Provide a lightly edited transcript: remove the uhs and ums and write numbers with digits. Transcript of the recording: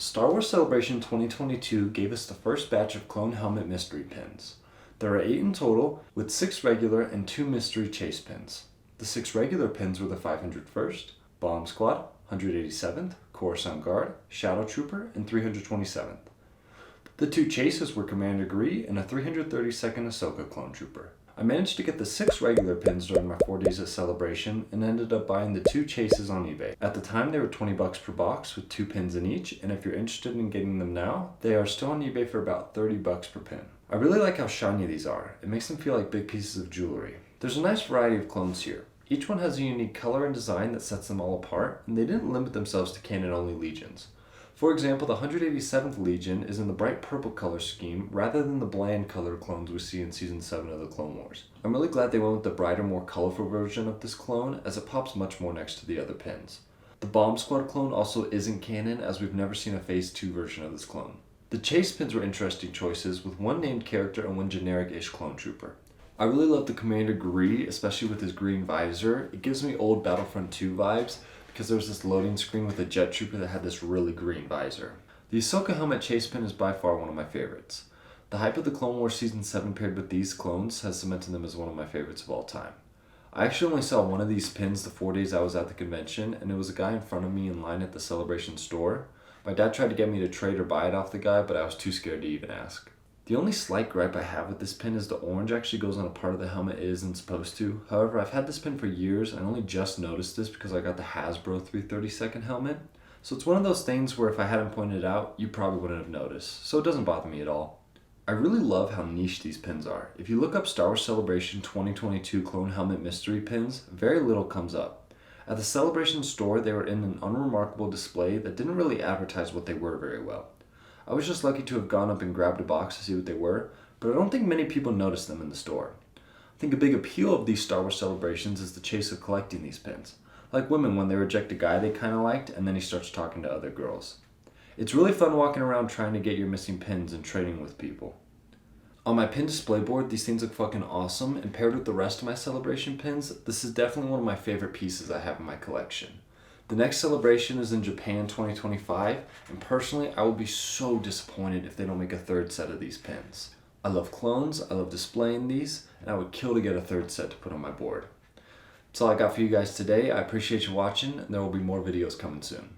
Star Wars Celebration 2022 gave us the first batch of clone helmet mystery pins. There are 8 in total, with 6 regular and 2 mystery chase pins. The 6 regular pins were the 501st, Bomb Squad, 187th, Coruscant Guard, Shadow Trooper, and 327th. The 2 chases were Commander Gree and a 332nd Ahsoka Clone Trooper. I managed to get the 6 regular pins during my 4 days of celebration and ended up buying the 2 chases on eBay. At the time they were $20 per box with 2 pins in each, and if you're interested in getting them now, they are still on eBay for about $30 per pin. I really like how shiny these are. It makes them feel like big pieces of jewelry. There's a nice variety of clones here. Each one has a unique color and design that sets them all apart, and they didn't limit themselves to canon-only legions. For example, the 187th Legion is in the bright purple color scheme rather than the bland color clones we see in Season 7 of the Clone Wars. I'm really glad they went with the brighter, more colorful version of this clone, as it pops much more next to the other pins. The Bomb Squad clone also isn't canon, as we've never seen a Phase 2 version of this clone. The chase pins were interesting choices, with one named character and one generic-ish clone trooper. I really love the Commander Gree, especially with his green visor. It gives me old Battlefront 2 vibes, because there was this loading screen with a jet trooper that had this really green visor. The Ahsoka helmet chase pin is by far one of my favorites. The hype of the Clone Wars Season 7 paired with these clones has cemented them as one of my favorites of all time. I actually only saw one of these pins the 4 days I was at the convention, and it was a guy in front of me in line at the Celebration store. My dad tried to get me to trade or buy it off the guy, but I was too scared to even ask. The only slight gripe I have with this pin is the orange actually goes on a part of the helmet it isn't supposed to. However, I've had this pin for years and I only just noticed this because I got the Hasbro 332nd helmet. So it's one of those things where if I hadn't pointed it out, you probably wouldn't have noticed. So it doesn't bother me at all. I really love how niche these pins are. If you look up Star Wars Celebration 2022 Clone Helmet Mystery Pins, very little comes up. At the Celebration store, they were in an unremarkable display that didn't really advertise what they were very well. I was just lucky to have gone up and grabbed a box to see what they were, but I don't think many people noticed them in the store. I think a big appeal of these Star Wars celebrations is the chase of collecting these pins. Like women when they reject a guy they kinda liked and then he starts talking to other girls. It's really fun walking around trying to get your missing pins and trading with people. On my pin display board, these things look fucking awesome, and paired with the rest of my celebration pins, this is definitely one of my favorite pieces I have in my collection. The next celebration is in Japan 2025, and personally, I will be so disappointed if they don't make a 3rd set of these pins. I love clones, I love displaying these, and I would kill to get a 3rd set to put on my board. That's all I got for you guys today. I appreciate you watching, and there will be more videos coming soon.